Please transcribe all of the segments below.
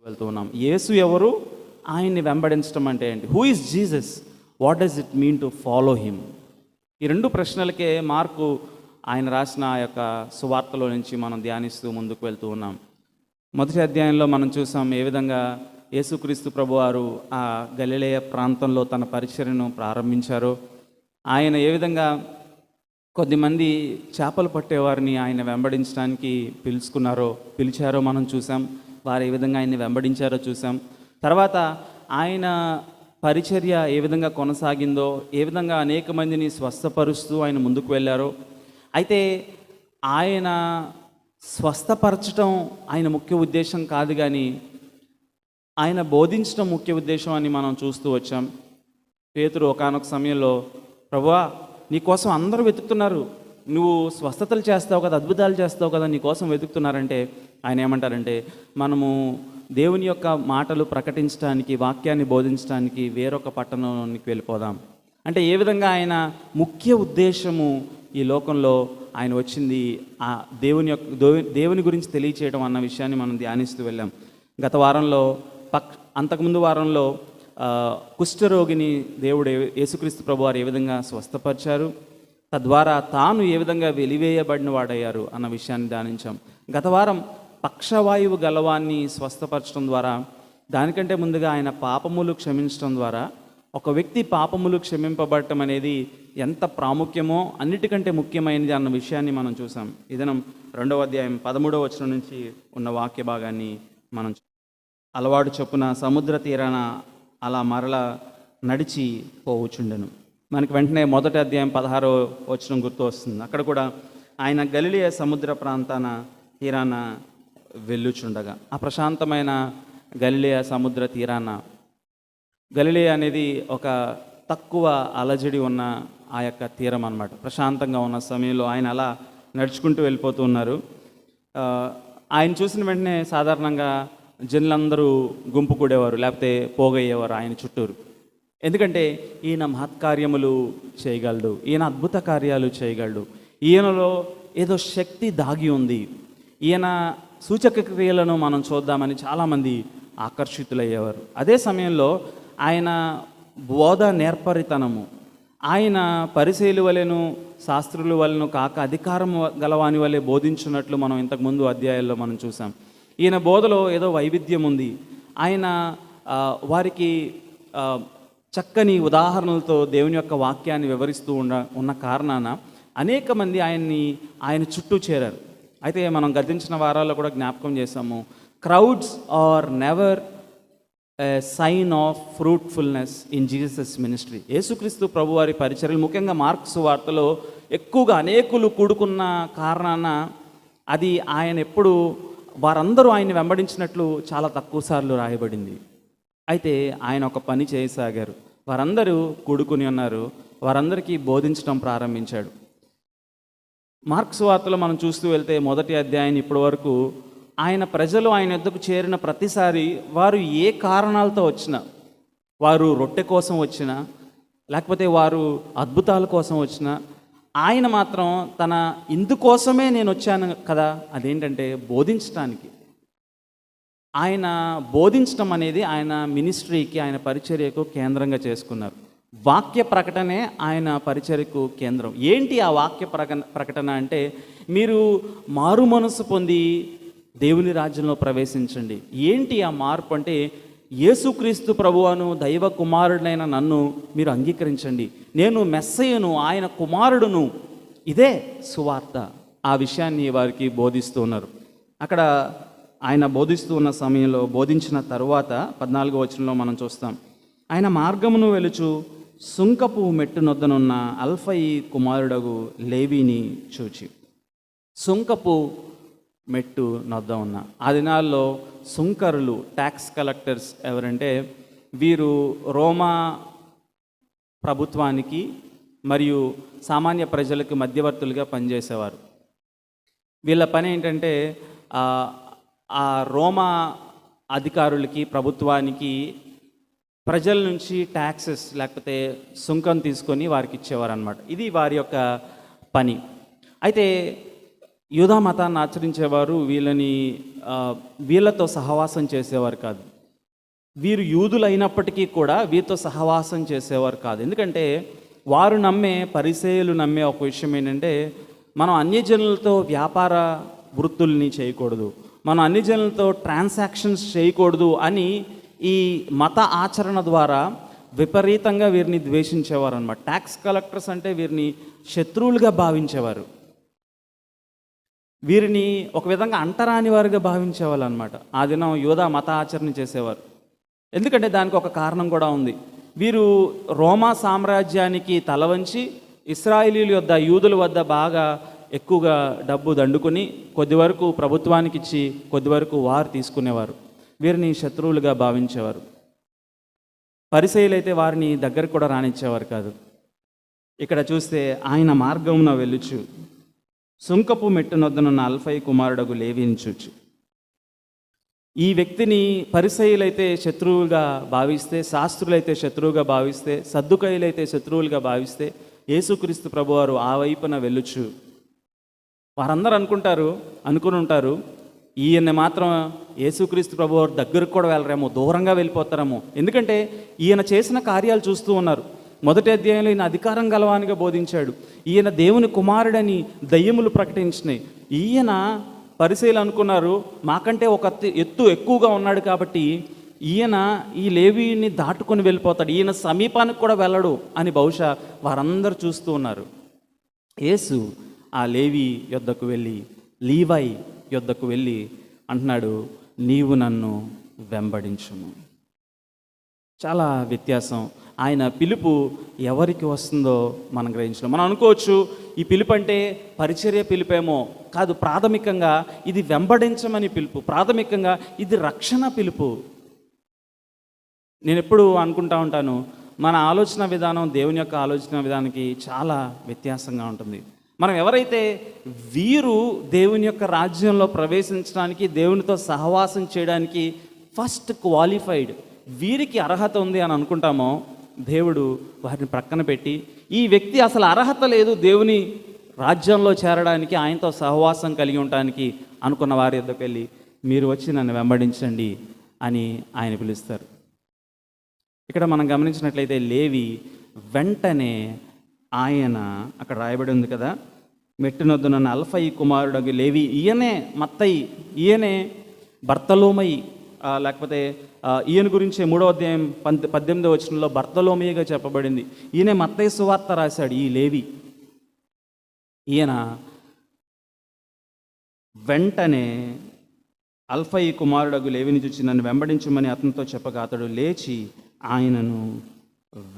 వెళ్తూ ఉన్నాం. యేసు ఎవరు, ఆయన్ని వెంబడించడం అంటే ఏంటి? Who is Jesus, what does it mean to follow him? ఈ రెండు ప్రశ్నలకే మార్కు ఆయన రాసిన ఆ యొక్క సువార్తలో నుంచి మనం ధ్యానిస్తూ ముందుకు వెళ్తూ ఉన్నాం. మొదటి అధ్యాయంలో మనం చూసాం ఏ విధంగా యేసుక్రీస్తు ప్రభువారు ఆ గలిలయ ప్రాంతంలో తన పరిచర్యను ప్రారంభించారో, ఆయన ఏ విధంగా కొద్దిమంది చేపలు పట్టేవారిని ఆయన వెంబడించడానికి పిలిచారో మనం చూసాం. వారు ఏ విధంగా ఆయన్ని వెంబడించారో చూసాం. తర్వాత ఆయన పరిచర్య ఏ విధంగా కొనసాగిందో, ఏ విధంగా అనేక మందిని స్వస్థపరుస్తూ ఆయన ముందుకు వెళ్ళారో. అయితే ఆయన స్వస్థపరచడం ఆయన ముఖ్య ఉద్దేశం కాదు, కానీ ఆయన బోధించడం ముఖ్య ఉద్దేశం అని మనం చూస్తూ వచ్చాం. పేతురు ఒకానొక సమయంలో, ప్రభువా నీకోసం అందరూ వెతుకుతున్నారు, నువ్వు స్వస్థతలు చేస్తావు కదా, అద్భుతాలు చేస్తావు కదా, నీకోసం వెతుకుతున్నారంటే ఆయన ఏమంటారంటే, మనము దేవుని యొక్క మాటలు ప్రకటించడానికి, వాక్యాన్ని బోధించడానికి వేరొక పట్టణానికి వెళ్ళిపోదాం. అంటే ఏ విధంగా ఆయన ముఖ్య ఉద్దేశము ఈ లోకంలో ఆయన వచ్చింది ఆ దేవుని గురించి తెలియచేయడం అన్న విషయాన్ని మనం ధ్యానిస్తూ వెళ్ళాం. గత వారంలో అంతకుముందు వారంలో కుష్ఠరోగిని దేవుడు యేసుక్రీస్తు ప్రభువారు ఏ విధంగా స్వస్థపరిచారు, తద్వారా తాను ఏ విధంగా వెలివేయబడిన వాడయ్యారు అన్న విషయాన్ని ధ్యానించాం. గత వారం పక్షవాయువు గలవాన్ని స్వస్థపరచడం ద్వారా, దానికంటే ముందుగా ఆయన పాపములు క్షమించడం ద్వారా ఒక వ్యక్తి పాపములు క్షమింపబడటం అనేది ఎంత ప్రాముఖ్యమో, అన్నిటికంటే ముఖ్యమైనది అన్న విషయాన్ని మనం చూసాం. ఇదనం 2వ అధ్యాయం 13వ వచనం నుంచి ఉన్న వాక్య భాగాన్ని మనం అలవాటు చొప్పున సముద్ర తీరాన అలా మరల నడిచి పోవచ్చుండెను. మనకి వెంటనే మొదటి అధ్యాయం 16వ వచనం గుర్తు వస్తుంది. అక్కడ కూడా ఆయన గలిలయ సముద్ర ప్రాంతాన తీరాన వెళ్ళుచుండగా, ఆ ప్రశాంతమైన గలిలయ సముద్ర తీరాన, గలిలయ అనేది ఒక తక్కువ అలజడి ఉన్న ఆ యొక్క తీరం అన్నమాట. ప్రశాంతంగా ఉన్న సమయంలో ఆయన అలా నడుచుకుంటూ వెళ్ళిపోతూ ఉన్నారు. ఆయన చూసిన వెంటనే సాధారణంగా జనులందరూ గుంపు కూడేవారు, లేకపోతే పోగయ్యేవారు ఆయన చుట్టూరు. ఎందుకంటే ఈయన మహత్కార్యములు చేయగలడు, ఈయన అద్భుత కార్యాలు చేయగలడు, ఈయనలో ఏదో శక్తి దాగి ఉంది, ఈయన సూచక క్రియలను మనం చూద్దామని చాలామంది ఆకర్షితులయ్యేవారు. అదే సమయంలో ఆయన బోధ నేర్పరితనము, ఆయన పరిసయ్యుల వలెను శాస్త్రుల వలెను కాక అధికారం గలవాని వలె బోధించున్నట్లు మనం ఇంతకుముందు అధ్యాయాల్లో మనం చూసాం. ఈయన బోధలో ఏదో వైవిధ్యం ఉంది. ఆయన వారికి చక్కని ఉదాహరణలతో దేవుని యొక్క వాక్యాన్ని వివరిస్తూ ఉన్న కారణాన అనేక మంది ఆయన చుట్టూ చేరారు. అయితే మనం గతించిన వారాల్లో కూడా జ్ఞాపకం చేసాము, crowds are never sign of fruitfulness in Jesus ministry. యేసుక్రీస్తు ప్రభువారి పరిచర్యలు, ముఖ్యంగా మార్కు సువార్తలో ఎక్కువగా అనేకులు కూడుకున్న కారణాన అది ఆయన ఎప్పుడు వారందరూ ఆయన్ని వెంబడించినట్లు చాలా తక్కువ సార్లు రాయబడింది. అయితే ఆయన ఒక పని చేయసాగారు. వారందరూ కూడుకుని ఉన్నారు, వారందరికీ బోధించడం ప్రారంభించాడు. మార్కు సువార్తలో మనం చూస్తూ వెళ్తే మొదటి అధ్యాయం ఇప్పటి వరకు ప్రజలు ఆయన యొద్దకు చేరిన ప్రతిసారి వారు ఏ కారణాలతో వచ్చినా, వారు రొట్టె కోసం వచ్చినా, లేకపోతే వారు అద్భుతాల కోసం వచ్చినా, ఆయన మాత్రం ఇందుకోసమే నేను వచ్చాను కదా, అదేంటంటే బోధించడానికి. ఆయన బోధించడం అనేది ఆయన మినిస్ట్రీకి, ఆయన పరిచర్యకు కేంద్రంగా చేసుకున్నారు. వాక్య ప్రకటనే ఆయన పరిచర్యకు కేంద్రం. ఏంటి ఆ వాక్య ప్రకటన అంటే, మీరు మారు మనసు పొంది దేవుని రాజ్యంలో ప్రవేశించండి. ఏంటి ఆ మార్పు అంటే, యేసుక్రీస్తు ప్రభువును దైవ కుమారుడైన నన్ను మీరు అంగీకరించండి, నేను మెస్సయ్యను, ఆయన కుమారుడును, ఇదే సువార్త. ఆ విషయాన్ని వారికి బోధిస్తూ ఉన్నారు. అక్కడ ఆయన బోధిస్తూ ఉన్న సమయంలో, బోధించిన తరువాత 14వ వచనంలో మనం చూస్తాం, ఆయన మార్గమును వెలుచు సుంకపు మెట్టు నొద్దనున్న అల్ఫయి కుమారుడగు లేవీని చూచి. సుంకపు మెట్టు నొద్ద ఉన్న, ఆ దినాల్లో సుంకరులు, ట్యాక్స్ కలెక్టర్స్ ఎవరంటే, వీరు రోమా ప్రభుత్వానికి మరియు సామాన్య ప్రజలకు మధ్యవర్తులుగా పనిచేసేవారు. వీళ్ళ పని ఏంటంటే, ఆ రోమా అధికారులకి, ప్రభుత్వానికి ప్రజల నుంచి ట్యాక్సెస్ లేకపోతే సుంకం తీసుకొని వారికి ఇచ్చేవారు అన్నమాట. ఇది వారి యొక్క పని. అయితే యూదా మతాన్ని ఆచరించేవారు ఆ, వీళ్ళతో సహవాసం చేసేవారు కాదు. వీరు యూదులు అయినప్పటికీ కూడా వీరితో సహవాసం చేసేవారు కాదు. ఎందుకంటే వారు నమ్మే, పరిసయ్యులు నమ్మే ఒక విషయం ఏంటంటే, మనం అన్యజనులతో వ్యాపార వృత్తుల్ని చేయకూడదు, మనం అన్యజనులతో ట్రాన్సాక్షన్స్ చేయకూడదు అని ఈ మత ఆచరణ ద్వారా విపరీతంగా వీరిని ద్వేషించేవారు అనమాట. ట్యాక్స్ కలెక్టర్స్ అంటే వీరిని శత్రువులుగా భావించేవారు, వీరిని ఒక విధంగా అంటరాని వారుగా భావించేవాళ్ళు అనమాట. ఆ దినం యూదా మత ఆచరణ చేసేవారు. ఎందుకంటే దానికి ఒక కారణం కూడా ఉంది. వీరు రోమా సామ్రాజ్యానికి తలవంచి ఇశ్రాయేలీయుల వద్ద, యూదుల వద్ద బాగా ఎక్కువగా డబ్బు దండుకొని కొద్ది వరకు ప్రభుత్వానికి ఇచ్చి కొద్ది వరకు వారు తీసుకునేవారు. వీరిని శత్రువులుగా భావించేవారు. పరిసయ్యులైతే వారిని దగ్గరకు కూడా రానిచ్చేవారు కాదు. ఇక్కడ చూస్తే ఆయన మార్గమున వెళ్ళుచు సుంకపు మెట్టునొద్దనున్న అల్ఫై కుమారుడగు లేవిని చూచు. ఈ వ్యక్తిని పరిసయ్యులైతే శత్రువుగా భావిస్తే, శాస్త్రులైతే శత్రువుగా భావిస్తే, సద్దుకయ్యులైతే శత్రువులుగా భావిస్తే, యేసుక్రీస్తు ప్రభువారు ఆ వైపున వెళ్ళుచు. వారందరూ అనుకుని ఉంటారు ఈయన్ని మాత్రం యేసుక్రీస్తు ప్రభువారు దగ్గరకు కూడా వెళ్ళరేమో, దూరంగా వెళ్ళిపోతారేమో. ఎందుకంటే ఈయన చేసిన కార్యాలు చూస్తూ ఉన్నారు. మొదటి అధ్యాయంలో ఈయన అధికారం గలవానిగా బోధించాడు, ఈయన దేవుని కుమారుడని దయ్యములు ప్రకటించినాయి. ఈయన పరిసయ్యులు అనుకున్నారు మాకంటే ఒక ఎత్తు ఎక్కువగా ఉన్నాడు కాబట్టి ఈయన ఈ లేవీని దాటుకొని వెళ్ళిపోతాడు, ఈయన సమీపానికి కూడా వెళ్ళడు అని బహుశా వారందరూ చూస్తూ ఉన్నారు. యేసు ఆ లేవి యొద్దకు వెళ్ళి, లీవై యొద్దకు వెళ్ళి అంటున్నాడు, నీవు నన్ను వెంబడించుము. చాలా వ్యత్యాసం. ఆయన పిలుపు ఎవరికి వస్తుందో మనం గ్రహించడం. మనం అనుకోవచ్చు ఈ పిలుపు అంటే పరిచర్య పిలుపేమో. కాదు, ప్రాథమికంగా ఇది వెంబడించమని పిలుపు, ప్రాథమికంగా ఇది రక్షణ పిలుపు. నేను ఎప్పుడు అనుకుంటా ఉంటాను, మన ఆలోచన విధానం దేవుని యొక్క ఆలోచన విధానానికి చాలా వ్యత్యాసంగా ఉంటుంది. మనం ఎవరైతే వీరు దేవుని యొక్క రాజ్యంలో ప్రవేశించడానికి, దేవునితో సహవాసం చేయడానికి ఫస్ట్ క్వాలిఫైడ్, వీరికి అర్హత ఉంది అని అనుకుంటామో, దేవుడు వారిని ప్రక్కన పెట్టి ఈ వ్యక్తి అసలు అర్హత లేదు దేవుని రాజ్యంలో చేరడానికి, ఆయనతో సహవాసం కలిగి ఉండడానికి అనుకున్న వారి యొద్దకు వెళ్ళి మీరు వచ్చి నన్ను వెంబడించండి అని ఆయన పిలుస్తారు. ఇక్కడ మనం గమనించినట్లయితే లేవి వెంటనే ఆయన, అక్కడ రాయబడి ఉంది కదా, మెట్టునొద్దున అల్ఫై కుమారుడు లేవి, ఈయనే మత్తయి, ఈయనే బర్తలోమై, లేకపోతే ఈయన గురించి 3వ అధ్యాయం 18వ వచనంలో బర్తలోమయిగా చెప్పబడింది. ఈయన మత్తయి సువార్త రాశాడు ఈ లేవి. ఈయన వెంటనే అల్ఫై కుమారుడగు లేవిని చూచి నన్ను వెంబడించమని అతనితో చెప్పగా అతడు లేచి ఆయనను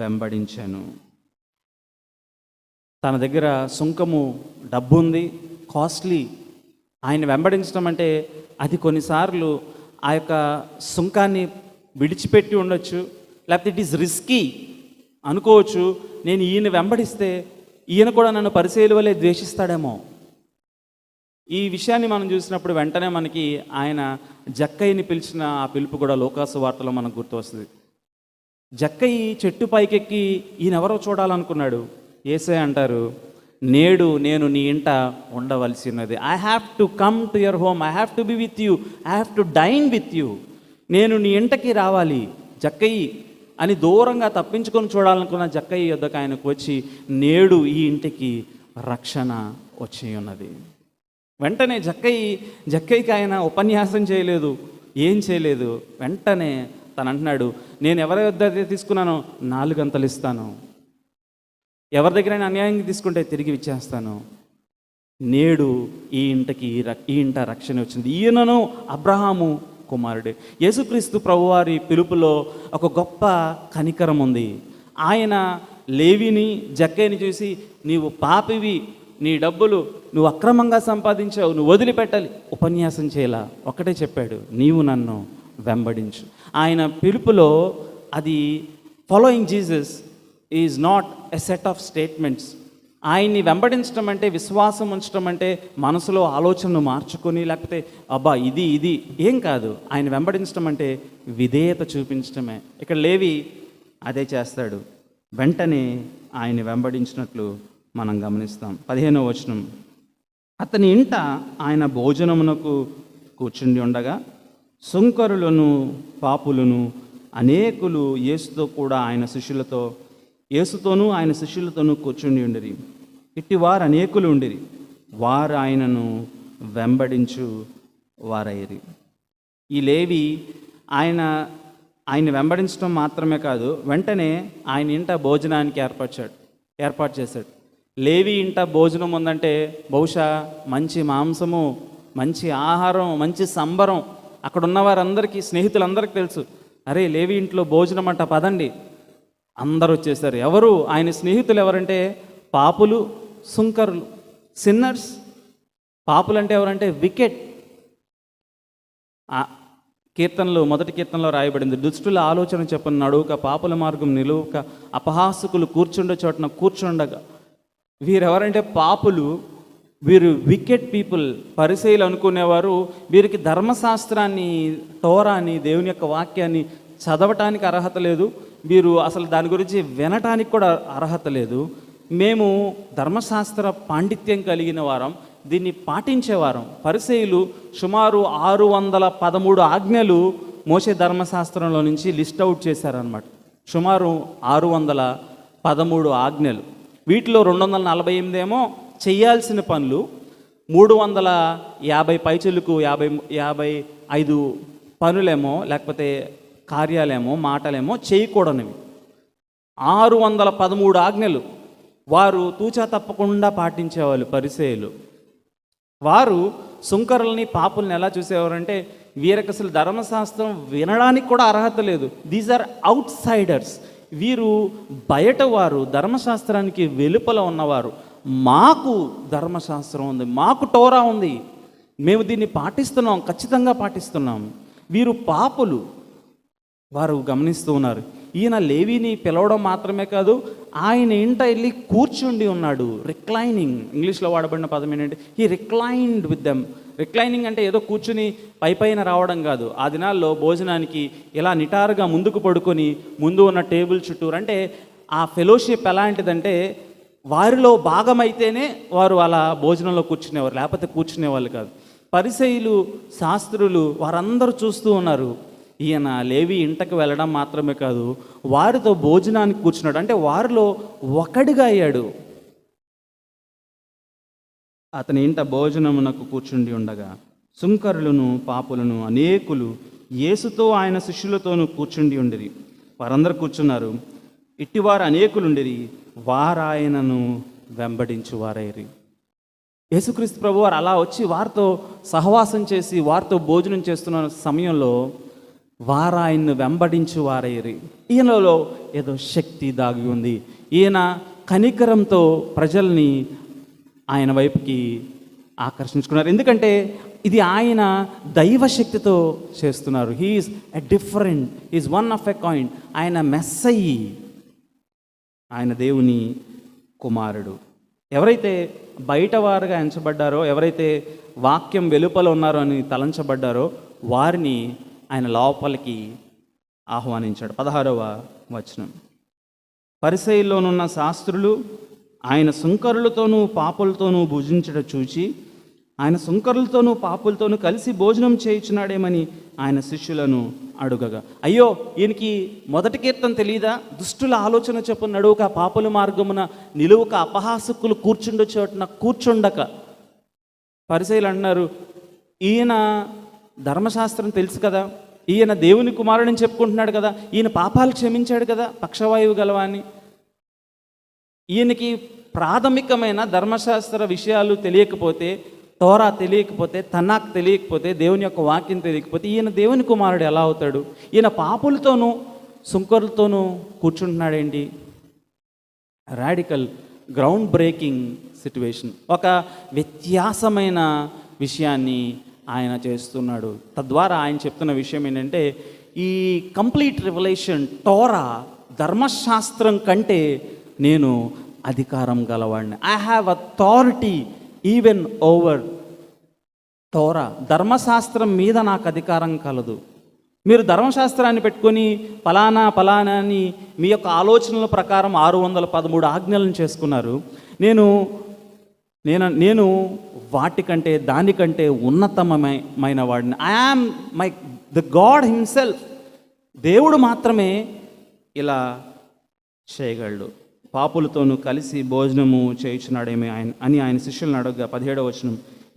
వెంబడించాను. తన దగ్గర సుంకము డబ్బు ఉంది, కాస్ట్లీ. ఆయన వెంబడించడం అంటే అది కొన్నిసార్లు ఆ యొక్క సుంకాన్ని విడిచిపెట్టి ఉండొచ్చు, లేకపోతే ఇట్ ఈస్ రిస్కీ అనుకోవచ్చు. నేను ఈయన వెంబడిస్తే ఈయన కూడా నన్ను పరిసయ్యుల వలె ద్వేషిస్తాడేమో. ఈ విషయాన్ని మనం చూసినప్పుడు వెంటనే మనకి ఆయన జక్కయ్యని పిలిచిన ఆ పిలుపు కూడా లోకాసు వార్తలో మనకు గుర్తు వస్తుంది. జక్కయ్య చెట్టు పైకెక్కి ఈయనెవరో చూడాలనుకున్నాడు. యేసయ్య అంటారు, నేడు నేను నీ ఇంట ఉండవలసి ఉన్నది. I have to come to your home, I have to be with you, I have to dyne with you. నేను నీ ఇంటకి రావాలి జక్కయ్య అని దూరంగా తప్పించుకొని చూడాలనుకున్న జక్కయ్య యొద్దకు ఆయనకు వచ్చి నేడు ఈ ఇంటికి రక్షణ వచ్చి ఉన్నది. వెంటనే జక్కయ్యకి ఆయన ఉపన్యాసం చేయలేదు, ఏం చేయలేదు. వెంటనే తను అంటున్నాడు, నేను ఎవరి వద్ద తీసుకున్నానో 4 అంతలు ఇస్తాను, ఎవరి దగ్గరైనా అన్యాయంగా తీసుకుంటే తిరిగి ఇచ్చేస్తాను. నేడు ఈ ఇంట రక్షణ వచ్చింది. ఈయనను అబ్రహాము కుమారుడే. యేసుక్రీస్తు ప్రభువారి పిలుపులో ఒక గొప్ప కనికరం ఉంది. ఆయన లేవిని జక్కయ్యని చూసి నీవు పాపివి, నీ డబ్బులు నువ్వు అక్రమంగా సంపాదించావు, నువ్వు వదిలిపెట్టాలి, ఉపన్యాసం చేయాల, ఒకటే చెప్పాడు, నీవు నన్ను వెంబడించు. ఆయన పిలుపులో అది following Jesus is not a set of statements. ఆయన్ని వెంబడించడం అంటే, విశ్వాసం ఉంచడం అంటే మనసులో ఆలోచనను మార్చుకొని లేకపోతే అబ్బా ఇది ఏం కాదు. ఆయన వెంబడించడం అంటే విధేయత చూపించడమే. ఇక్కడ లేవి అదే చేస్తాడు. వెంటనే ఆయన్ని వెంబడించినట్లు మనం గమనిస్తాం. 15వ వచనం, అతని ఇంట ఆయన భోజనమునకు కూర్చుండి ఉండగా సుంకరులను పాపులను అనేకులు యేసుతో కూడా ఆయన శిష్యులతో యేసుతోనూ ఆయన శిష్యులతోనూ కూర్చుండి ఉండిరి. ఇట్టివారు అనేకులు ఉండిరి. వారు ఆయనను వెంబడించు వారైరి. ఈ లేవి ఆయన వెంబడించడం మాత్రమే కాదు, వెంటనే ఆయన ఇంట భోజనానికి ఏర్పాటు చేశాడు. లేవి ఇంట భోజనం ఉందంటే బహుశా మంచి మాంసము, మంచి ఆహారం, మంచి సంబరం. అక్కడ ఉన్న వారందరికీ, స్నేహితులందరికీ తెలుసు, అరే లేవి ఇంట్లో భోజనం అంట, పదండి. అందరూ వచ్చేసారు. ఎవరు ఆయన స్నేహితులు? ఎవరంటే పాపులు, సుంకరులు, సిన్నర్స్. పాపులు అంటే ఎవరంటే వికెట్. కీర్తనలో, మొదటి కీర్తనలో రాయబడింది, దుష్టుల ఆలోచన చెప్పని నడువుక, పాపుల మార్గం నిలువుక, అపహాసకులు కూర్చుండే చోటన కూర్చుండగా. వీరెవరంటే పాపులు, వీరు వికెట్ పీపుల్. పరిసయ్యులు అనుకునేవారు వీరికి ధర్మశాస్త్రాన్ని, టోరాని, దేవుని యొక్క వాక్యాన్ని చదవటానికి అర్హత లేదు, వీరు అసలు దాని గురించి వినటానికి కూడా అర్హత లేదు. మేము ధర్మశాస్త్ర పాండిత్యం కలిగిన వారం, దీన్ని పాటించేవారం. పరిసయ్యులు సుమారు 613 ఆజ్ఞలు మోషే ధర్మశాస్త్రంలో నుంచి లిస్ట్ అవుట్ చేశారనమాట. సుమారు 613 ఆజ్ఞలు. వీటిలో 248 ఏమో చేయాల్సిన పనులు, 350 పైచులకు 55 పనులేమో, లేకపోతే కార్యాలేమో, మాటలేమో చేయకూడనివి. 613 ఆజ్ఞలు వారు తూచా తప్పకుండా పాటించేవాళ్ళు పరిసయ్యులు. వారు సుంకరుల్ని, పాపుల్ని ఎలా చూసేవారంటే వీరికి అసలు ధర్మశాస్త్రం వినడానికి కూడా అర్హత లేదు. These are outsiders. వీరు బయట వారు, ధర్మశాస్త్రానికి వెలుపల ఉన్నవారు. మాకు ధర్మశాస్త్రం ఉంది, మాకు టోరా ఉంది, మేము దీన్ని పాటిస్తున్నాం, ఖచ్చితంగా పాటిస్తున్నాం. వీరు పాపులు. వారు గమనిస్తూ ఉన్నారు. ఈయన లేవీని పిలవడం మాత్రమే కాదు, ఆయన ఇంట వెళ్ళి కూర్చుండి ఉన్నాడు. రిక్లైనింగ్, ఇంగ్లీష్లో వాడబడిన పదం ఏంటంటే he reclined with them. Reclining అంటే ఏదో కూర్చుని పైన రావడం కాదు. ఆ దినాల్లో భోజనానికి ఇలా నిటారుగా ముందుకు పడుకొని ముందు ఉన్న టేబుల్ చుట్టూరు. అంటే ఆ ఫెలోషిప్ ఎలాంటిదంటే వారిలో భాగమైతేనే వారు అలా భోజనంలో కూర్చునేవారు, లేకపోతే కూర్చునేవాళ్ళు కాదు. పరిసయ్యులు, శాస్త్రులు వారందరూ చూస్తూ ఉన్నారు. ఈయన లేవి ఇంటకు వెళ్ళడం మాత్రమే కాదు, వారితో భోజనానికి కూర్చున్నాడు. అంటే వారిలో ఒకడిగా అయ్యాడు. అతని ఇంట భోజనమునకు కూర్చుండి ఉండగా సుంకరులను పాపులను అనేకులు యేసుతో ఆయన శిష్యులతోనూ కూర్చుండి ఉండిరి. వారందరూ కూర్చున్నారు. ఇట్టివారు అనేకులుండిరి. వారాయనను వెంబడించు వారైరి. యేసుక్రీస్తు ప్రభు వారు అలా వచ్చి వారితో సహవాసం చేసి వారితో భోజనం చేస్తున్న సమయంలో వారాయన్ను వెంబడించు వారైరి. ఈయనలో ఏదో శక్తి దాగి ఉంది. ఈయన కనికరంతో ప్రజల్ని ఆయన వైపుకి ఆకర్షించుకున్నారు. ఎందుకంటే ఇది ఆయన దైవశక్తితో చేస్తున్నారు. He is a different, is one of a coin. ఆయన మెస్సయి, ఆయన దేవుని కుమారుడు. ఎవరైతే బయటవారుగా ఎంచబడ్డారో, ఎవరైతే వాక్యం వెలుపల ఉన్నారో అని తలంచబడ్డారో వారిని ఆయన లోపలికి ఆహ్వానించాడు. 16వ వచనం. పరిసయ్యుల్లోనున్న శాస్త్రులు ఆయన సుంకరులతోనూ పాపులతోనూ భుజించడం చూచి ఆయన సుంకరులతోనూ పాపులతోనూ కలిసి భోజనం చేయించున్నాడేమని ఆయన శిష్యులను అడుగగా, అయ్యో ఈయనకి మొదటి కీర్తన తెలియదా? దుష్టుల ఆలోచన చొప్పున నడువుక, పాపుల మార్గమున నిలువుక, అపహాసకులు కూర్చుండ చోటున కూర్చుండక. పరిసయ్యులు అంటున్నారు, ఈయన ధర్మశాస్త్రం తెలుసు కదా, ఈయన దేవుని కుమారుడని చెప్పుకుంటున్నాడు కదా, ఈయన పాపాలు క్షమించాడు కదా, పక్షవాయువు గలవాన్ని. ఈయనకి ప్రాథమికమైన ధర్మశాస్త్ర విషయాలు తెలియకపోతే, తోరా తెలియకపోతే, తనాక్ తెలియకపోతే, దేవుని యొక్క వాక్యం తెలియకపోతే ఈయన దేవుని కుమారుడు ఎలా అవుతాడు? ఈయన పాపులతోనూ సుంకరులతోనూ కూర్చుంటున్నాడేంటి? Radical, ground breaking situation. ఒక వ్యత్యాసమైన విషయాన్ని ఆయన చేస్తున్నాడు. తద్వారా ఆయన చెప్తున్న విషయం ఏంటంటే, ఈ కంప్లీట్ రివల్యూషన్, టోరా, ధర్మశాస్త్రం కంటే నేను అధికారం గలవాడిని. I have authority even over Torah. ధర్మశాస్త్రం మీద నాకు అధికారం కలదు. మీరు ధర్మశాస్త్రాన్ని పెట్టుకొని ఫలానా అని మీ యొక్క ఆలోచనల ప్రకారం 613 ఆజ్ఞలను చేసుకున్నారు. నేను నేను వాటికంటే దానికంటే ఉన్నతమైన వాడిని. I am the God himself. దేవుడు మాత్రమే ఇలా చేయగలడు. పాపులతోనూ కలిసి భోజనము చేయుచున్నాడేమి అని ఆయన శిష్యులను అడగగా 17వ వచనం,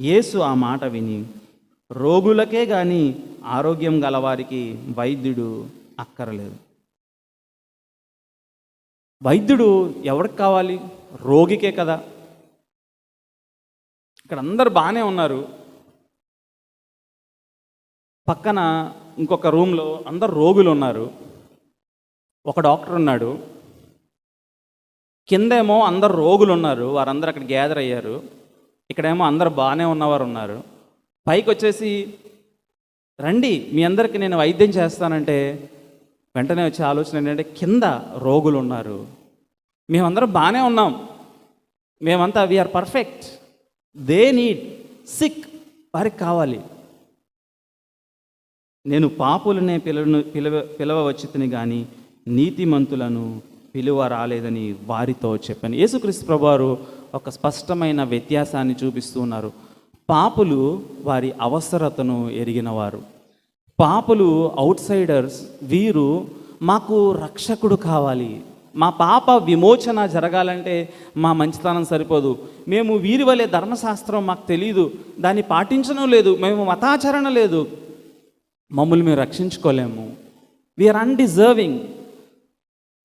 యేసు ఆ మాట విని, రోగులకే కానీ ఆరోగ్యం గలవారికి వైద్యుడు అక్కరలేదు. వైద్యుడు ఎవరికి కావాలి? రోగికే కదా. ఇక్కడ అందరు బాగానే ఉన్నారు, పక్కన ఇంకొక రూమ్లో అందరు రోగులు ఉన్నారు. ఒక డాక్టర్ ఉన్నాడు, కిందేమో అందరు రోగులు ఉన్నారు, వారందరూ అక్కడ గ్యాదర్ అయ్యారు. ఇక్కడేమో అందరు బాగానే ఉన్నవారు ఉన్నారు. పైకి వచ్చేసి రండి మీ అందరికీ నేను వైద్యం చేస్తానంటే వెంటనే వచ్చే ఆలోచన ఏంటంటే కింద రోగులు ఉన్నారు, మేమందరం బాగానే ఉన్నాం, మేమంతా we are perfect, they need sick, వారికి కావాలి. నేను పాపులనే పిలవ వచ్చితిని కానీ నీతిమంతులను పిలువ రాలేదని వారితో చెప్పాను. యేసుక్రీస్తు ప్రభువారు ఒక స్పష్టమైన వ్యత్యాసాన్ని చూపిస్తూ ఉన్నారు. పాపులు వారి అవసరతను ఎరిగినవారు, పాపులు అవుట్ సైడర్స్, వీరు మాకు రక్షకుడు కావాలి, మా పాప విమోచన జరగాలంటే మా మంచితనం సరిపోదు, మేము వీరి వలె ధర్మశాస్త్రం మాకు తెలియదు, దాన్ని పాటించడం లేదు, మేము మతాచరణ లేదు, మమ్మల్ని మేము రక్షించుకోలేము, వీఆర్ అన్డిజర్వింగ్,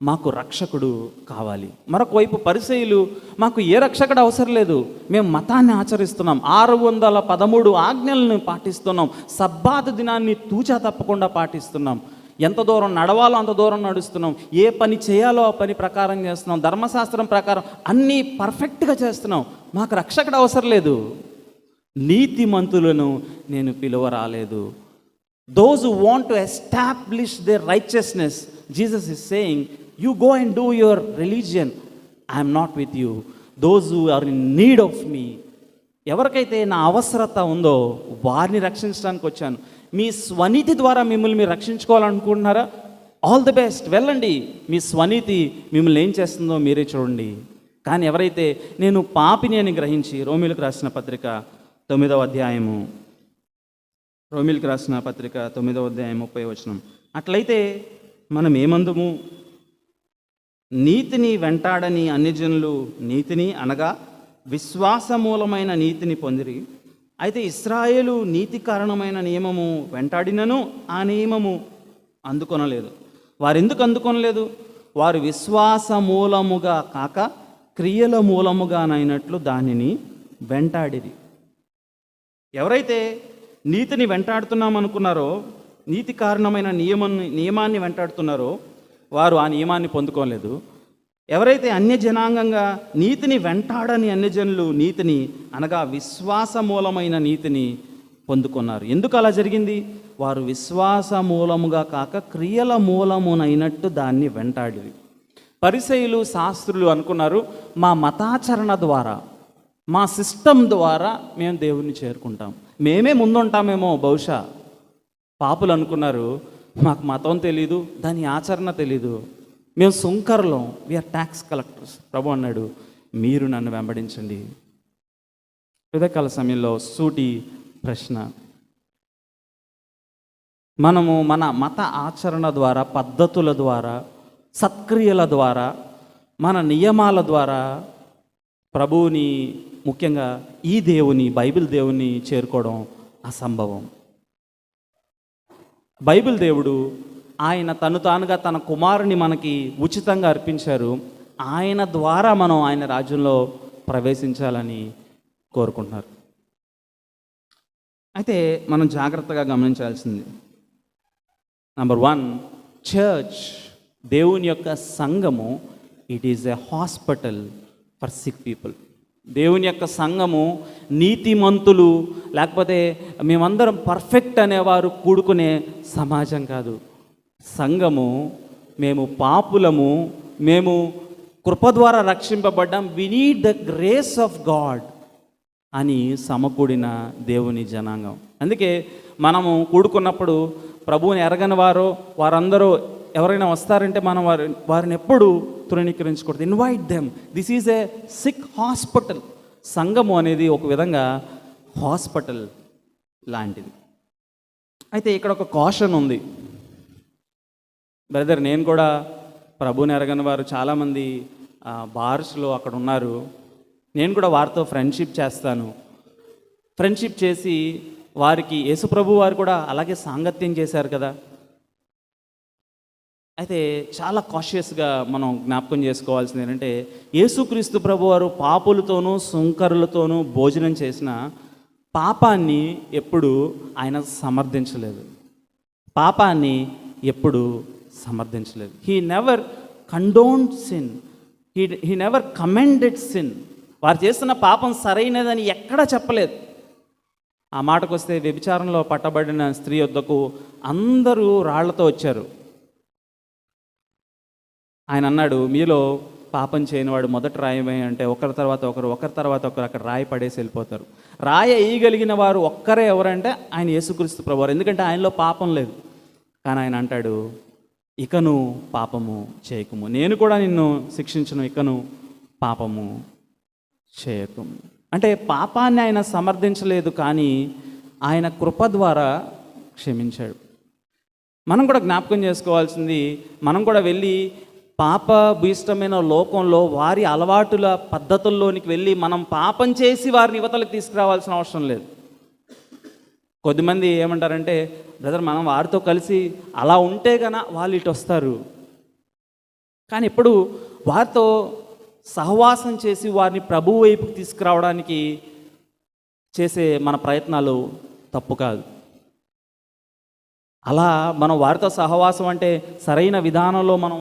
మాకు రక్షకుడు కావాలి. మరొక వైపు పరిసయ్యులు, మాకు ఏ రక్షకుడు అవసరం లేదు, మేము మతాన్ని ఆచరిస్తున్నాం, 613 ఆజ్ఞలను పాటిస్తున్నాం, సబ్బాతు దినాన్ని తూచా తప్పకుండా పాటిస్తున్నాం, ఎంత దూరం నడవాలో అంత దూరం నడుస్తున్నాం, ఏ పని చేయాలో ఆ పని ప్రకారం చేస్తున్నాం, ధర్మశాస్త్రం ప్రకారం అన్నీ పర్ఫెక్ట్గా చేస్తున్నాం, మాకు రక్షకుడు అవసరం లేదు, నీతిమంతులను నేను పిలువ రాలేదు. Those who want to establish their righteousness, Jesus is saying, you go and do your religion, I am not with you. Those who are in need of me, ఎవరికైతే నా అవసరత ఉందో వారిని రక్షించడానికి వచ్చాను. మీ స్వనీతి ద్వారా మిమ్మల్ని మీరు రక్షించుకోవాలనుకుంటున్నారా? ఆల్ ది బెస్ట్, వెళ్ళండి, మీ స్వనీతి మిమ్మల్ని ఏం చేస్తుందో మీరే చూడండి. కానీ ఎవరైతే నేను పాపిని అని గ్రహించి, రోమీలకు రాసిన పత్రిక 9వ అధ్యాయము, రోమీలకు రాసిన పత్రిక 9వ అధ్యాయం 30వ వచనం, అట్లయితే మనం ఏమందుము? నీతిని వెంటాడని అన్యజనులు నీతిని అనగా విశ్వాసమూలమైన నీతిని పొందిరి. అయితే ఇశ్రాయేలు నీతి కారణమైన నియమము వెంటాడినను ఆ నియమము అందుకొనలేదు. వారు ఎందుకు అందుకొనలేదు? వారు విశ్వాస మూలముగా కాక క్రియల మూలముగానైనట్లు దానిని వెంటాడిరి. ఎవరైతే నీతిని వెంటాడుతున్నాం అనుకున్నారో, నీతి కారణమైన నియమాన్ని వెంటాడుతున్నారో వారు ఆ నియమాన్ని పొందుకోలేదు. ఎవరైతే అన్యజనాంగంగా నీతిని వెంటాడని అన్యజనులు నీతిని అనగా విశ్వాస మూలమైన నీతిని పొందుకున్నారు. ఎందుకు అలా జరిగింది? వారు విశ్వాస మూలముగా కాక క్రియల మూలమునైనట్టు దాన్ని వెంటాడిరి. పరిసయ్యులు శాస్త్రులు అనుకున్నారు, మా మతాచరణ ద్వారా, మా సిస్టమ్ ద్వారా మేము దేవుణ్ణి చేరుకుంటాం, మేమే ముందుంటామేమో బహుశా. పాపులు అనుకున్నారు, మాకు మతం తెలీదు, దాని ఆచరణ తెలీదు, మేము సుంకర్లం, వీఆర్ ట్యాక్స్ కలెక్టర్స్. ప్రభు అన్నాడు, మీరు నన్ను వెంబడించండి. ఉదయకాల సమయంలో సూటి ప్రశ్న, మనము మన మత ఆచరణ ద్వారా, పద్ధతుల ద్వారా, సత్క్రియల ద్వారా, మన నియమాల ద్వారా ప్రభువుని, ముఖ్యంగా ఈ దేవుని, బైబిల్ దేవుని చేరుకోవడం అసంభవం. బైబిల్ దేవుడు ఆయన తను తానుగా తన కుమారుని మనకి ఉచితంగా అర్పించారు. ఆయన ద్వారా మనం ఆయన రాజ్యంలో ప్రవేశించాలని కోరుకుంటున్నారు. అయితే మనం జాగ్రత్తగా గమనించాల్సింది, నంబర్ 1, చర్చ్, దేవుని యొక్క సంఘము, it is a hospital for sick people. దేవుని యొక్క సంఘము నీతిమంతులు లేకపోతే మేమందరం పర్ఫెక్ట్ అనేవారు కూడుకునే సమాజం కాదు. సంఘము మేము పాపులము, మేము కృప ద్వారా రక్షింపబడ్డాం, we need the grace of God అని సమకూడిన దేవుని జనాంగం. అందుకే మనము కూడుకున్నప్పుడు ప్రభువుని ఎరగని వారందరూ ఎవరైనా వస్తారంటే మనం వారిని ఎప్పుడు తృణీకరించకూడదు. Invite them. This is a sick hospital. సంఘము అనేది ఒక విధంగా హాస్పిటల్ లాంటిది. అయితే ఇక్కడ ఒక కాషన్ ఉంది. బ్రదర్, నేను కూడా ప్రభుని ఎరగని వారు చాలామంది బార్స్లో అక్కడ ఉన్నారు. నేను కూడా వారితో ఫ్రెండ్షిప్ చేస్తాను. ఫ్రెండ్షిప్ చేసి వారికి యేసుప్రభు వారు కూడా అలాగే సాంగత్యం చేశారు కదా. అయితే చాలా కాషియస్గా మనం జ్ఞాపకం చేసుకోవాల్సింది ఏంటంటే, యేసుక్రీస్తు ప్రభు వారు పాపులతోనూ సుంకరులతోనూ భోజనం చేసిన పాపాన్ని ఎప్పుడు ఆయన సమర్థించలేదు. పాపాన్ని ఎప్పుడు సమర్థించలేదు. He never condoned sin, he never commended sin. వారు చేస్తున్న పాపం సరైనదని ఎక్కడా చెప్పలేదు. ఆ మాటకు వస్తే, వ్యభిచారంలో పట్టబడిన స్త్రీ వద్దకు అందరూ రాళ్లతో వచ్చారు. ఆయన అన్నాడు, మీలో పాపం చేయనివాడు మొదట రాయమే అంటే ఒకరి తర్వాత ఒకరు అక్కడ రాయి పడేసి వెళ్ళిపోతారు. రాయి వేయగలిగిన వారు ఒక్కరే ఎవరంటే ఆయన యేసుక్రీస్తు ప్రభువారు. ఎందుకంటే ఆయనలో పాపం లేదు. కానీ ఆయన అంటాడు, ఇకను పాపము చేయకుము, నేను కూడా నిన్ను శిక్షించను, ఇకను పాపము చేయకుము. అంటే పాపాన్ని ఆయన సమర్థించలేదు, కానీ ఆయన కృప ద్వారా క్షమించాడు. మనం కూడా జ్ఞాపకం చేసుకోవాల్సింది, మనం కూడా వెళ్ళి పాప భూయిష్టమైన లోకంలో వారి అలవాటుల పద్ధతుల్లోనికి వెళ్ళి మనం పాపం చేసి వారిని యువతలకు తీసుకురావాల్సిన అవసరం లేదు. కొద్దిమంది ఏమంటారంటే, బ్రదర్ మనం వారితో కలిసి అలా ఉంటే గన వాళ్ళు ఇటు వస్తారు. కానీ ఇప్పుడు వారితో సహవాసం చేసి వారిని ప్రభువు వైపుకి తీసుకురావడానికి చేసే మన ప్రయత్నాలు తప్పు కాదు. అలా మనం వారితో సహవాసం అంటే సరైన విధానంలో మనం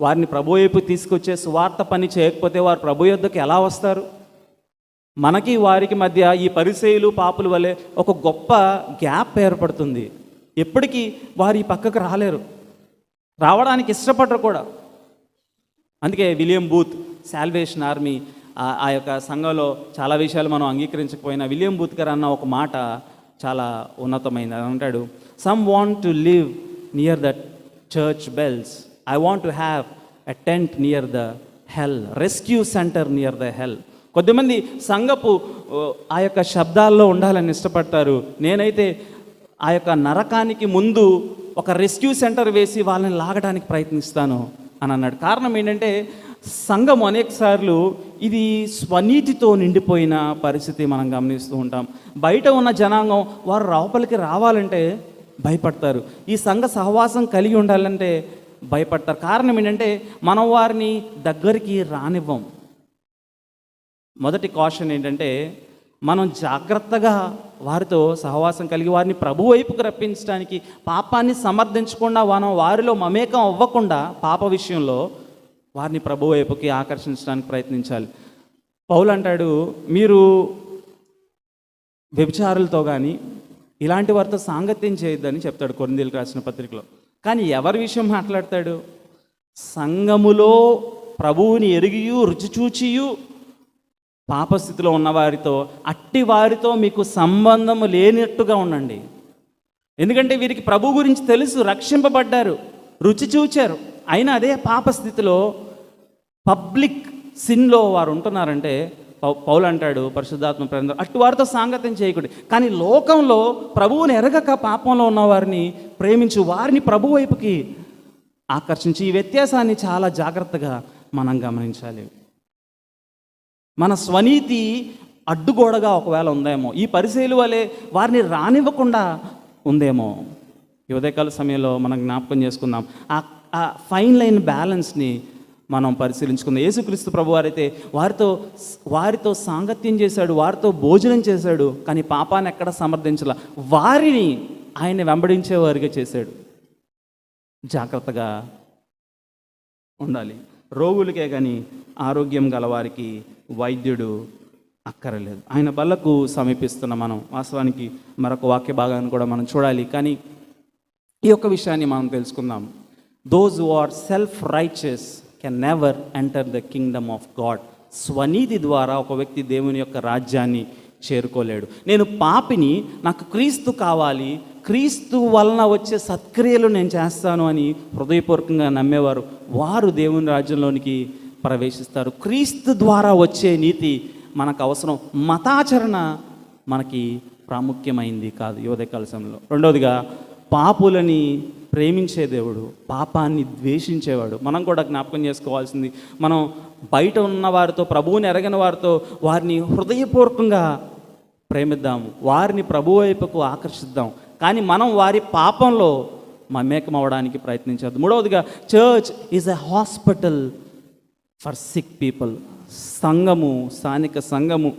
వారిని ప్రభు వైపు తీసుకొచ్చే సువార్త పని చేయకపోతే వారు ప్రభు యొద్దకు ఎలా వస్తారు? మనకి వారికి మధ్య ఈ పరిసయ్యులు పాపుల వలె ఒక గొప్ప గ్యాప్ ఏర్పడుతుంది. ఎప్పటికీ వారు ఈ పక్కకు రాలేరు, రావడానికి ఇష్టపడరు కూడా. అందుకే విలియం బూత్ సాల్వేషన్ ఆర్మీ ఆ యొక్క సంఘంలో చాలా విషయాలు మనం అంగీకరించకపోయినా విలియం బూత్ గారు అన్న ఒక మాట చాలా ఉన్నతమైంది. అని అంటాడు, some want to live near the church bells, I want to have a tent near the hell, rescue centre near the hell. కొద్దిమంది సంఘపు ఆ యొక్క శబ్దాల్లో ఉండాలని ఇష్టపడతారు. నేనైతే ఆ యొక్క నరకానికి ముందు ఒక రెస్క్యూ సెంటర్ వేసి వాళ్ళని లాగడానికి ప్రయత్నిస్తాను అని అన్నాడు. కారణం ఏంటంటే, సంఘం అనేక సార్లు ఇది స్వనీతితో నిండిపోయిన పరిస్థితి మనం గమనిస్తూ ఉంటాం. బయట ఉన్న జనాంగం వారు లోపలికి రావాలంటే భయపడతారు, ఈ సంఘ సహవాసం కలిగి ఉండాలంటే భయపడతారు. కారణం ఏంటంటే, మనం వారిని దగ్గరికి రానివ్వం. మొదటి కాషన్ ఏంటంటే, మనం జాగ్రత్తగా వారితో సహవాసం కలిగి వారిని ప్రభు వైపుకు రప్పించడానికి, పాపాన్ని సమర్థించకుండా మనం వారిలో మమేకం అవ్వకుండా పాప విషయంలో వారిని ప్రభు వైపుకి ఆకర్షించడానికి ప్రయత్నించాలి. పౌలు అంటాడు, మీరు వ్యభిచారులతో కానీ ఇలాంటి వారితో సాంగత్యం చేయొద్దని చెప్తాడు కొరింథీయులకు రాసిన పత్రికలో. కానీ ఎవరి విషయం మాట్లాడతాడు? సంఘములో ప్రభువుని ఎరిగియు రుచి చూచియు పాపస్థితిలో ఉన్నవారితో, అట్టి వారితో మీకు సంబంధం లేనట్టుగా ఉండండి. ఎందుకంటే వీరికి ప్రభు గురించి తెలుసు, రక్షింపబడ్డారు, రుచి చూచారు. అయినా అదే పాపస్థితిలో పబ్లిక్ సిన్లో వారు ఉంటున్నారంటే పౌలు అంటాడు, పరిశుద్ధాత్మ ప్రేరణ, అటు వారితో సాంగత్యం చేయకూడదు. కానీ లోకంలో ప్రభువుని ఎరగక పాపంలో ఉన్న వారిని ప్రేమించు, వారిని ప్రభు వైపుకి ఆకర్షించి, ఈ వ్యత్యాసాన్ని చాలా జాగ్రత్తగా మనం గమనించాలి. మన స్వనీతి అడ్డుగోడగా ఒకవేళ ఉందేమో, ఈ పరిసయ్యుల వలె వారిని రానివ్వకుండా ఉందేమో. ఈ ఉదయకాల సమయంలో మనం జ్ఞాపకం చేసుకుందాం, ఆ ఫైన్ లైన్ బ్యాలెన్స్ని మనం పరిశీలించుకుందాం. యేసుక్రీస్తు ప్రభు వారైతే వారితో సాంగత్యం చేశాడు, వారితో భోజనం చేశాడు, కానీ పాపాన్ని ఎక్కడ సమర్థించాల, వారిని ఆయన వెంబడించేవారిగా చేశాడు. జాగ్రత్తగా ఉండాలి. రోగులకే కానీ ఆరోగ్యం గలవారికి వైద్యుడు అక్కరలేదు. ఆయన బల్లకు సమీపిస్తున్న మనం వాస్తవానికి మరొక వాక్య భాగాన్ని కూడా మనం చూడాలి. కానీ ఈ యొక్క విషయాన్ని మనం తెలుసుకుందాం. Those who are self righteous can never enter the kingdom of God. స్వనీతి ద్వారా ఒక వ్యక్తి దేవుని యొక్క రాజ్యాన్ని చేరుకోలేడు. నేను పాపిని, నాకు క్రీస్తు కావాలి, క్రీస్తు వలన వచ్చే సత్క్రియలు నేను చేస్తాను అని హృదయపూర్వకంగా నమ్మేవారు వారు దేవుని రాజ్యంలోనికి ప్రవేశిస్తారు. క్రీస్తు ద్వారా వచ్చే నీతి మనకు అవసరం. మతాచరణ మనకి ప్రాముఖ్యమైంది కాదు ఈ ఉదయకాల సమయంలో. రెండవదిగా, పాపులని ప్రేమించే దేవుడు, పాపాన్ని ద్వేషించేవాడు. మనం కూడా జ్ఞాపకం చేసుకోవాల్సింది, మనం బయట ఉన్న వారితో, ప్రభువుని ఎరగని వారితో వారిని హృదయపూర్వకంగా ప్రేమిద్దాము, వారిని ప్రభు వైపుకు ఆకర్షిద్దాం, కానీ మనం వారి పాపంలో మమేకం అవ్వడానికి ప్రయత్నించద్దు. మూడవదిగా, church is a hospital for sick people. సంఘము, స్థానిక సంఘము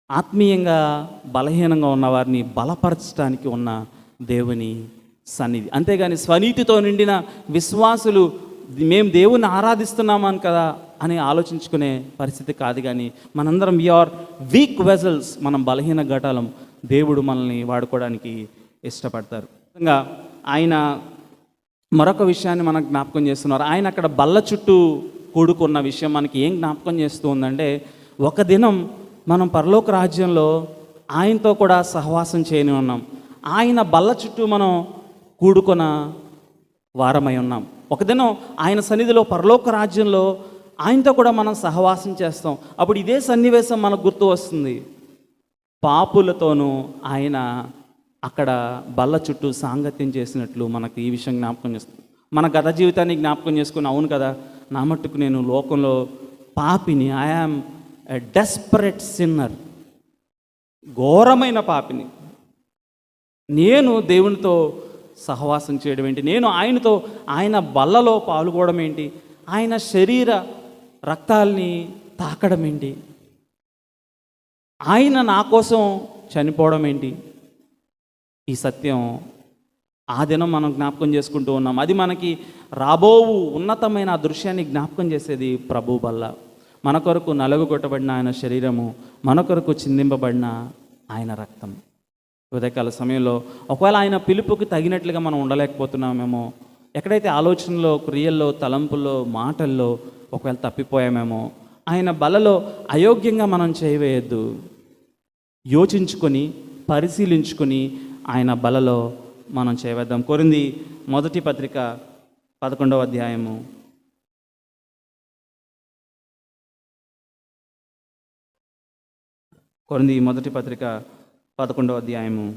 ఆత్మీయంగా బలహీనంగా ఉన్న వారిని బలపరచడానికి ఉన్న దేవుని సన్నిధి. అంతేగాని స్వనీతితో నిండిన విశ్వాసులు మేము దేవుని ఆరాధిస్తున్నామని కదా అని ఆలోచించుకునే పరిస్థితి కాదు. కానీ మనందరం వీఆర్ వీక్ వెజల్స్, మనం బలహీన ఘటాలం. దేవుడు మనల్ని వాడుకోవడానికి ఇష్టపడతారు. ఇంకా ఆయన మరొక విషయాన్ని మనకు జ్ఞాపకం చేస్తున్నారు. ఆయన అక్కడ బల్ల చుట్టూ కూడుకున్న విషయం మనకి ఏం జ్ఞాపకం చేస్తూ ఉందంటే, ఒక దినం మనం పరలోక రాజ్యంలో ఆయనతో కూడా సహవాసం చేయని ఉన్నాం. ఆయన బల్ల చుట్టూ మనం కూడుకున్న వారమై ఉన్నాం. ఒక దినం ఆయన సన్నిధిలో పరలోక రాజ్యంలో ఆయనతో కూడా మనం సహవాసం చేస్తాం. అప్పుడు ఇదే సన్నివేశం మనకు గుర్తు వస్తుంది. పాపులతోనూ ఆయన అక్కడ బల్ల చుట్టూ సాంగత్యం చేసినట్లు మనకు ఈ విషయం జ్ఞాపకం చేస్తుంది. మన గత జీవితాన్ని జ్ఞాపకం చేసుకుని, అవును కదా, నా మట్టుకు నేను లోకంలో పాపిని, I am a desperate sinner, ఘోరమైన పాపిని, నేను దేవునితో సహవాసం చేయడం ఏంటి, నేను ఆయనతో ఆయన బల్లలో పాల్గొనడం ఏంటి, ఆయన శరీర రక్తాల్ని తాకడం ఏంటి, ఆయన నా కోసం చనిపోవడం ఏంటి. ఈ సత్యం ఆ దినం మనం జ్ఞాపకం చేసుకుంటూ ఉన్నాం. అది మనకి రాబోవు ఉన్నతమైన ఆ దృశ్యాన్ని జ్ఞాపకం చేసేది ప్రభు బల్ల. మన కొరకు నలుగుగొట్టబడిన ఆయన శరీరము, మన కొరకు చిందింపబడిన ఆయన రక్తం. ఉదయకాల సమయంలో ఒకవేళ ఆయన పిలుపుకి తగినట్లుగా మనం ఉండలేకపోతున్నామేమో, ఎక్కడైతే ఆలోచనలో, క్రియల్లో, తలంపుల్లో, మాటల్లో ఒకవేళ తప్పిపోయామేమో, ఆయన బలలో అయోగ్యంగా మనం చేయవేయద్దు. యోచించుకొని, పరిశీలించుకొని ఆయన బలలో మనం చేయవేద్దాం. కొరింథీ మొదటి పత్రిక 11వ అధ్యాయము 11వ అధ్యాయము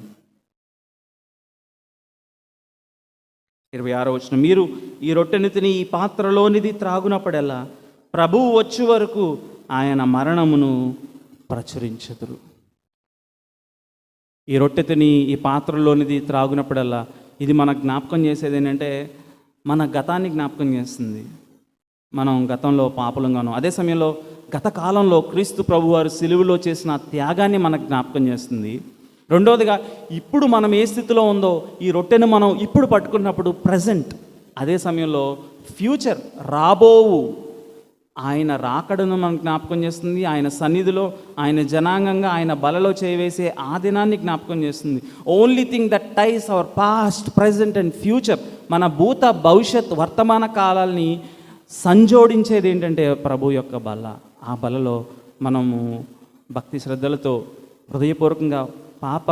26వ వచనం. మీరు ఈ రొట్టెని తిని ఈ పాత్రలోనిది త్రాగునప్పుడల్లా ప్రభువు వచ్చే వరకు ఆయన మరణమును ప్రచురించుదురు. ఈ రొట్టె తిని ఈ పాత్రలోనిది త్రాగునప్పుడల్లా ఇది మనకు జ్ఞాపకం చేసేది ఏంటంటే, మన గతాన్ని జ్ఞాపకం చేస్తుంది. మనం గతంలో పాపులంగాను, అదే సమయంలో గత కాలంలో క్రీస్తు ప్రభువారు సిలువలో చేసిన త్యాగాన్ని మనకు జ్ఞాపకం చేస్తుంది. రెండవదిగా, ఇప్పుడు మనం ఏ స్థితిలో ఉందో ఈ రొట్టెను మనం ఇప్పుడు పట్టుకున్నప్పుడు ప్రజెంట్, అదే సమయంలో ఫ్యూచర్, రాబోవు ఆయన రాకడను మనం జ్ఞాపకం చేస్తుంది. ఆయన సన్నిధిలో, ఆయన జనాంగంగా ఆయన బలలో చేయవేసే ఆ దినాన్ని జ్ఞాపకం చేస్తుంది. Only thing that ties our past, present and future, మన భూత, భవిష్యత్, వర్తమాన కాలాల్ని సంజోడించేది ఏంటంటే ప్రభు యొక్క బల. ఆ బలలో మనము భక్తి శ్రద్ధలతో హృదయపూర్వకంగా పాప